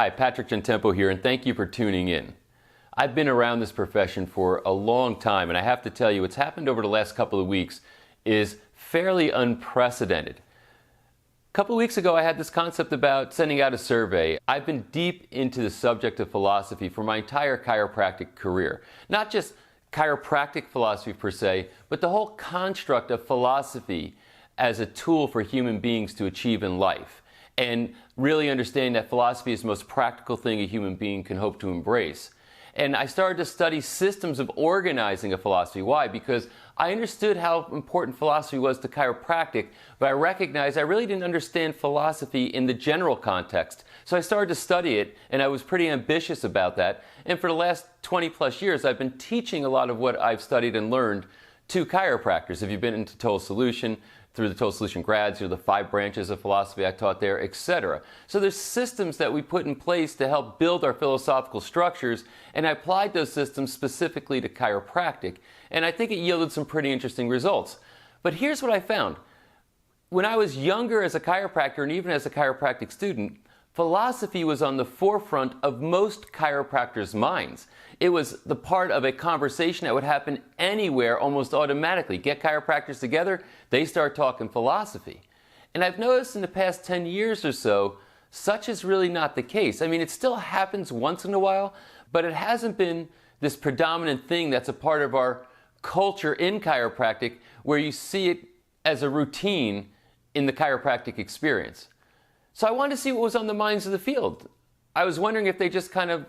Hi, Patrick Gentempo here, and thank you for tuning in. I've been around this profession for a long time, and I have to tell you, what's happened over the last couple of weeks is fairly unprecedented. A couple of weeks ago, I had this concept about sending out a survey. I've been deep into the subject of philosophy for my entire chiropractic career. Not just chiropractic philosophy per se, but the whole construct of philosophy as a tool for human beings to achieve in life. And really understanding that philosophy is the most practical thing a human being can hope to embrace. And I started to study systems of organizing a philosophy. Why? Because I understood how important philosophy was to chiropractic, but I recognized I really didn't understand philosophy in the general context. So I started to study it, and I was pretty ambitious about that. And for the last 20 plus years, I've been teaching a lot of what I've studied and learned to chiropractors. If you've been into Total Solution, through the Total Solution grads, the 5 branches of philosophy I taught there, etc. So there's systems that we put in place to help build our philosophical structures, and I applied those systems specifically to chiropractic, and I think it yielded some pretty interesting results. But here's what I found. When I was younger as a chiropractor, and even as a chiropractic student, philosophy was on the forefront of most chiropractors' minds. It was the part of a conversation that would happen anywhere almost automatically. Get chiropractors together, they start talking philosophy. And I've noticed in the past 10 years or so, such is really not the case. I mean, it still happens once in a while, but it hasn't been this predominant thing that's a part of our culture in chiropractic where you see it as a routine in the chiropractic experience. So I wanted to see what was on the minds of the field. I was wondering if they just kind of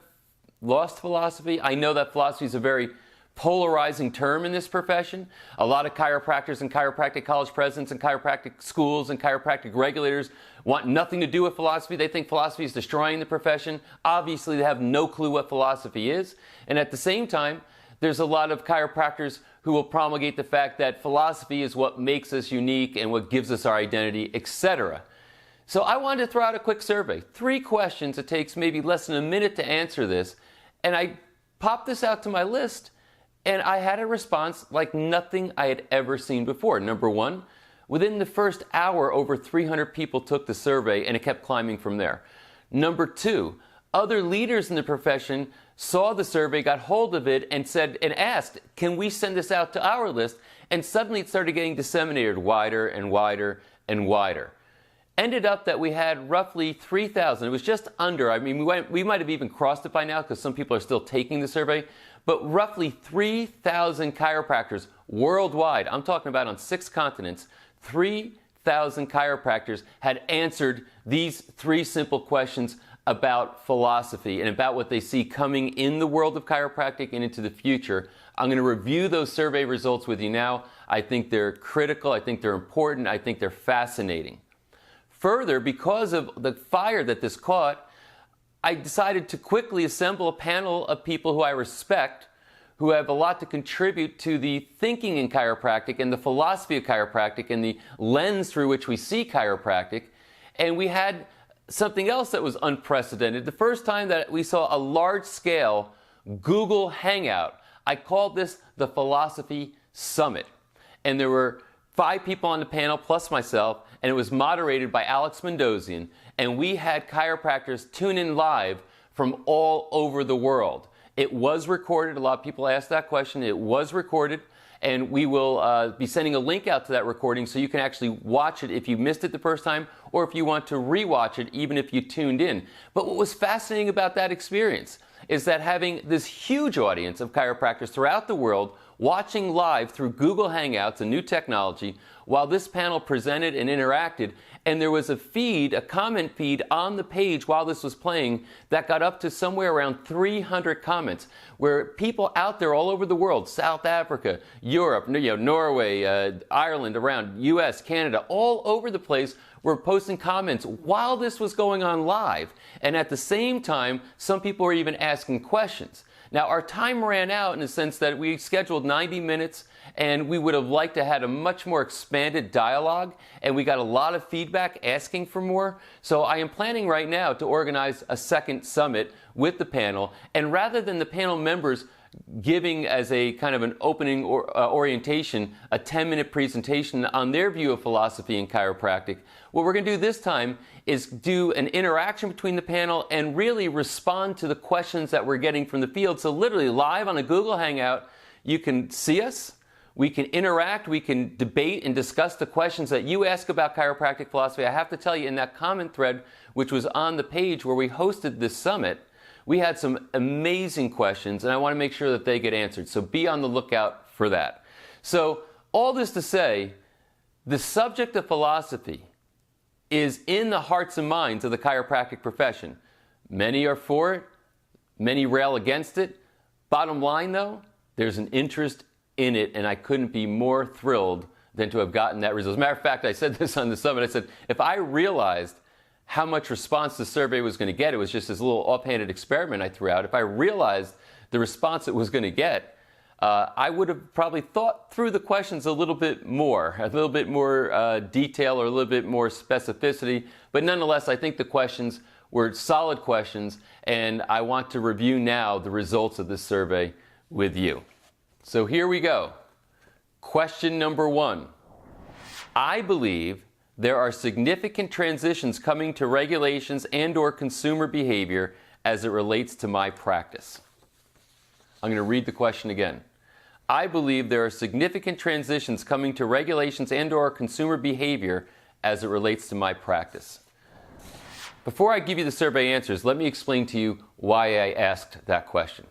lost philosophy. I know that philosophy is a very polarizing term in this profession. A lot of chiropractors and chiropractic college presidents and chiropractic schools and chiropractic regulators want nothing to do with philosophy. They think philosophy is destroying the profession. Obviously, they have no clue what philosophy is. And at the same time, there's a lot of chiropractors who will promulgate the fact that philosophy is what makes us unique and what gives us our identity, etc. So I wanted to throw out a quick survey. 3 questions. It takes maybe less than a minute to answer this. And I popped this out to my list, and I had a response like nothing I had ever seen before. Number 1, within the first hour, over 300 people took the survey, and it kept climbing from there. Number 2, other leaders in the profession saw the survey, got hold of it, and asked, can we send this out to our list? And suddenly it started getting disseminated wider and wider and wider. Ended up that we had roughly 3,000. It was just under. I mean, we might have even crossed it by now because some people are still taking the survey. But roughly 3,000 chiropractors worldwide, I'm talking about on 6 continents, 3,000 chiropractors had answered these 3 simple questions about philosophy and about what they see coming in the world of chiropractic and into the future. I'm going to review those survey results with you now. I think they're critical. I think they're important. I think they're fascinating. Further, because of the fire that this caught, I decided to quickly assemble a panel of people who I respect, who have a lot to contribute to the thinking in chiropractic and the philosophy of chiropractic and the lens through which we see chiropractic. And we had something else that was unprecedented. The first time that we saw a large-scale Google Hangout. I called this the Philosophy Summit. And there were 5 people on the panel plus myself, and it was moderated by Alex Mendozian, and we had chiropractors tune in live from all over the world. It was recorded. A lot of people asked that question. It was recorded, and we will be sending a link out to that recording so you can actually watch it if you missed it the first time or if you want to rewatch it even if you tuned in. But what was fascinating about that experience is that having this huge audience of chiropractors throughout the world watching live through Google Hangouts, a new technology, while this panel presented and interacted, and there was a feed, a comment feed on the page while this was playing that got up to somewhere around 300 comments, where people out there all over the world, South Africa, Europe, Norway, Ireland, around US, Canada, all over the place, were posting comments while this was going on live. And at the same time, some people were even asking questions. Now, our time ran out in the sense that we scheduled 90 minutes, and we would have liked to have a much more expanded dialogue, and we got a lot of feedback asking for more. So I am planning right now to organize a second summit with the panel, and rather than the panel members giving as a kind of an opening orientation a 10-minute presentation on their view of philosophy and chiropractic. What we're going to do this time is do an interaction between the panel and really respond to the questions that we're getting from the field. So literally live on a Google Hangout, you can see us, we can interact, we can debate and discuss the questions that you ask about chiropractic philosophy. I have to tell you, in that comment thread, which was on the page where we hosted this summit, we had some amazing questions, and I want to make sure that they get answered. So be on the lookout for that. So all this to say, the subject of philosophy is in the hearts and minds of the chiropractic profession. Many are for it, many rail against it. Bottom line though, there's an interest in it, and I couldn't be more thrilled than to have gotten that result. As a matter of fact, I said this on the summit, I said, if I realized how much response the survey was going to get, it was just this little offhanded experiment I threw out. If I realized the response it was going to get, I would have probably thought through the questions a little bit more detail or a little bit more specificity. But nonetheless, I think the questions were solid questions, and I want to review now the results of this survey with you. So here we go. Question number 1. I believe there are significant transitions coming to regulations and/or consumer behavior as it relates to my practice. I'm going to read the question again. I believe there are significant transitions coming to regulations and/or consumer behavior as it relates to my practice. Before I give you the survey answers, let me explain to you why I asked that question.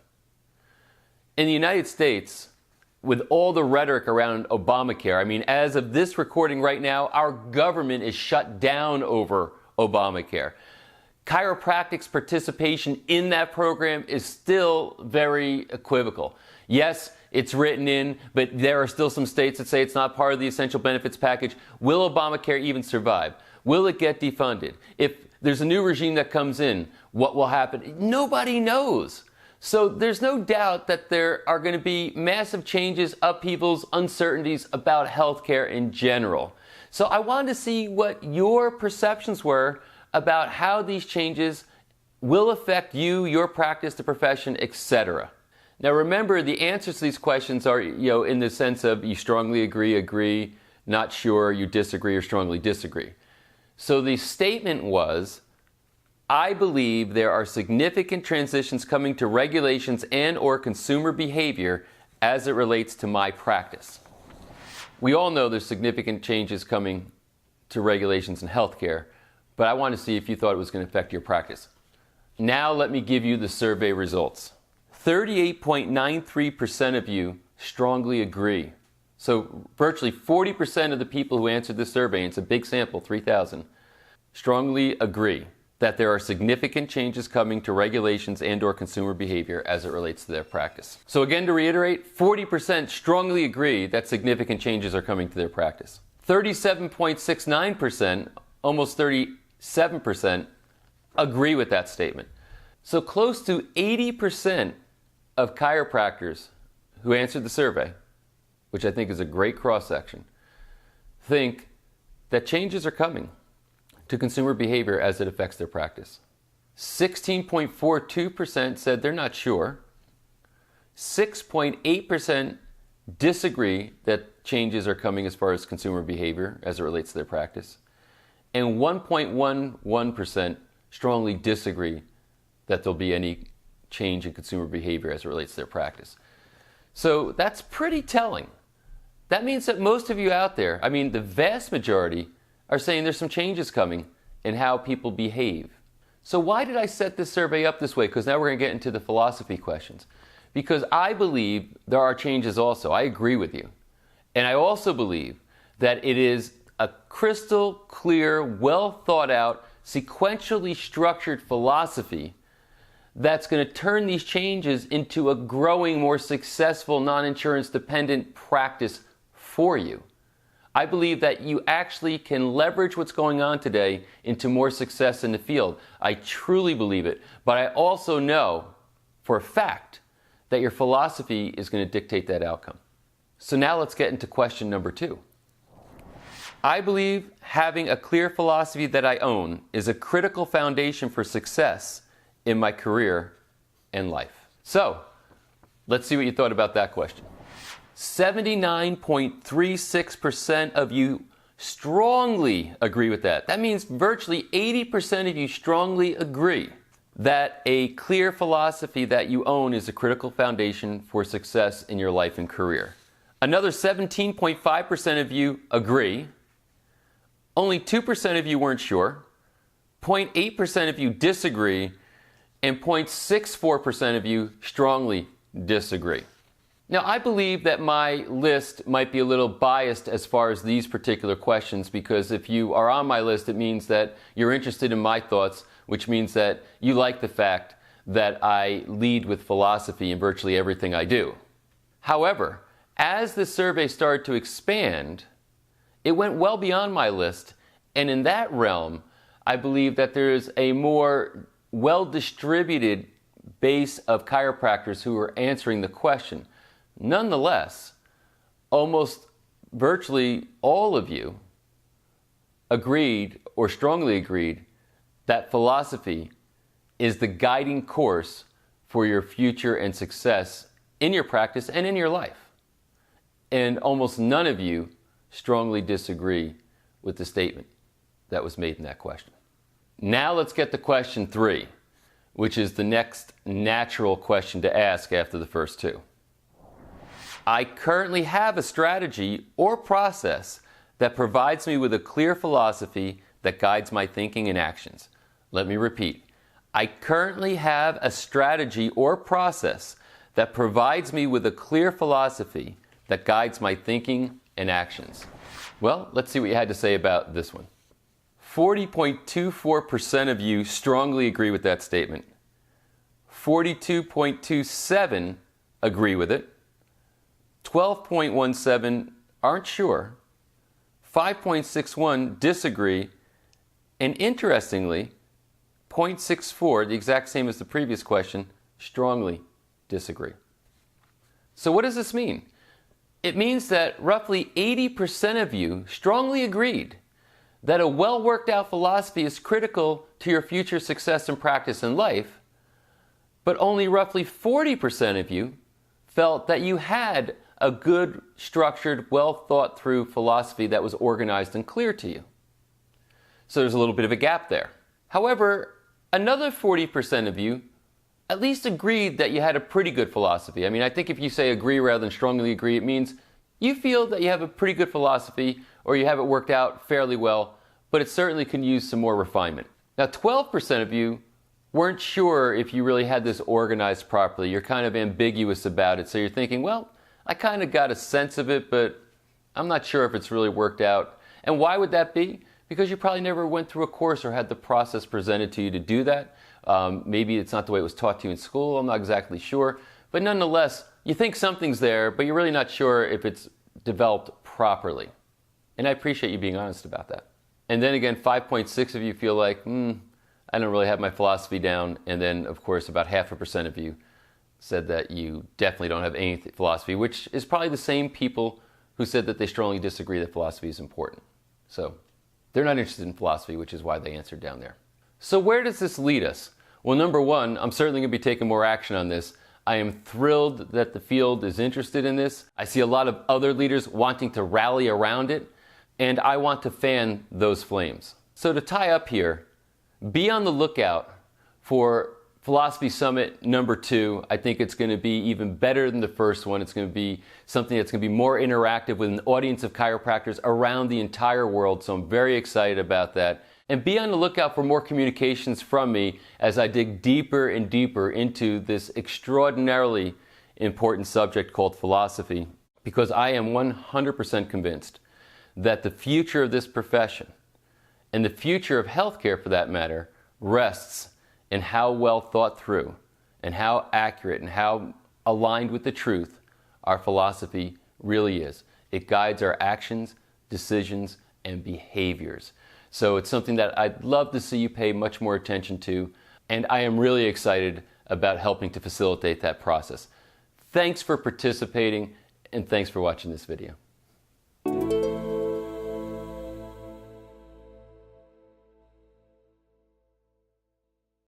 In the United States, with all the rhetoric around Obamacare, I mean, as of this recording right now, our government is shut down over Obamacare. Chiropractic's participation in that program is still very equivocal. Yes, it's written in, but there are still some states that say it's not part of the essential benefits package. Will Obamacare even survive? Will it get defunded? If there's a new regime that comes in, what will happen? Nobody knows. So there's no doubt that there are going to be massive changes, upheavals, uncertainties about healthcare in general. So I wanted to see what your perceptions were about how these changes will affect you, your practice, the profession, etc. Now remember, the answers to these questions are, in the sense of you strongly agree, not sure, you disagree, or strongly disagree. So the statement was, I believe there are significant transitions coming to regulations and/or consumer behavior as it relates to my practice. We all know there's significant changes coming to regulations in healthcare, but I want to see if you thought it was going to affect your practice. Now let me give you the survey results. 38.93% of you strongly agree. So virtually 40% of the people who answered this survey, and it's a big sample, 3,000, strongly agree that there are significant changes coming to regulations and/or consumer behavior as it relates to their practice. So again, to reiterate, 40% strongly agree that significant changes are coming to their practice. 37.69%, almost 37%, agree with that statement. So close to 80% of chiropractors who answered the survey, which I think is a great cross-section, think that changes are coming to consumer behavior as it affects their practice. 16.42% said they're not sure. 6.8% disagree that changes are coming as far as consumer behavior as it relates to their practice. And 1.11% strongly disagree that there'll be any change in consumer behavior as it relates to their practice. So that's pretty telling. That means that most of you out there, the vast majority, are saying there's some changes coming in how people behave. So why did I set this survey up this way? Because now we're going to get into the philosophy questions. Because I believe there are changes also. I agree with you. And I also believe that it is a crystal clear, well thought out, sequentially structured philosophy that's going to turn these changes into a growing, more successful, non-insurance dependent practice for you. I believe that you actually can leverage what's going on today into more success in the field. I truly believe it. But I also know for a fact that your philosophy is going to dictate that outcome. So now let's get into question number 2. I believe having a clear philosophy that I own is a critical foundation for success in my career and life. So Let's see what you thought about that question. 79.36% of you strongly agree with that. That means virtually 80% of you strongly agree that a clear philosophy that you own is a critical foundation for success in your life and career. Another 17.5% of you agree. Only 2% of you weren't sure. 0.8% of you disagree. And 0.64% of you strongly disagree. Now, I believe that my list might be a little biased as far as these particular questions, because if you are on my list, it means that you're interested in my thoughts, which means that you like the fact that I lead with philosophy in virtually everything I do. However, as the survey started to expand, it went well beyond my list, and in that realm, I believe that there is a more well-distributed base of chiropractors who are answering the question. Nonetheless, almost virtually all of you agreed or strongly agreed that philosophy is the guiding course for your future and success in your practice and in your life. And almost none of you strongly disagree with the statement that was made in that question. Now let's get to question 3, which is the next natural question to ask after the first two. I currently have a strategy or process that provides me with a clear philosophy that guides my thinking and actions. Let me repeat. I currently have a strategy or process that provides me with a clear philosophy that guides my thinking and actions. Well, let's see what you had to say about this one. 40.24% of you strongly agree with that statement. 42.27% agree with it. 12.17% aren't sure. 5.61% disagree. And interestingly, 0.64%, the exact same as the previous question, strongly disagree. So what does this mean? It means that roughly 80% of you strongly agreed that a well-worked out philosophy is critical to your future success and practice in life, but only roughly 40% of you felt that you had a good, structured, well-thought-through philosophy that was organized and clear to you. So there's a little bit of a gap there. However, another 40% of you at least agreed that you had a pretty good philosophy. I mean, I think if you say agree rather than strongly agree, it means you feel that you have a pretty good philosophy or you have it worked out fairly well, but it certainly can use some more refinement. Now, 12% of you weren't sure if you really had this organized properly. You're kind of ambiguous about it. So you're thinking, well, I kind of got a sense of it, but I'm not sure if it's really worked out. And why would that be? Because you probably never went through a course or had the process presented to you to do that. Maybe it's not the way it was taught to you in school. I'm not exactly sure. But nonetheless, you think something's there, but you're really not sure if it's developed properly. And I appreciate you being honest about that. And then again, 5.6% of you feel like, I don't really have my philosophy down. And then, of course, about 0.5% of you said that you definitely don't have any philosophy, which is probably the same people who said that they strongly disagree that philosophy is important. So they're not interested in philosophy, which is why they answered down there. So where does this lead us? Well, number one, I'm certainly going to be taking more action on this. I am thrilled that the field is interested in this. I see a lot of other leaders wanting to rally around it, and I want to fan those flames. So to tie up here, be on the lookout for Philosophy Summit number 2. I think it's going to be even better than the first one. It's going to be something that's going to be more interactive with an audience of chiropractors around the entire world. So I'm very excited about that. And be on the lookout for more communications from me as I dig deeper and deeper into this extraordinarily important subject called philosophy, because I am 100% convinced that the future of this profession, and the future of healthcare for that matter, rests in how well thought through and how accurate and how aligned with the truth our philosophy really is. It guides our actions, decisions, and behaviors. So it's something that I'd love to see you pay much more attention to, and I am really excited about helping to facilitate that process. Thanks for participating, and thanks for watching this video.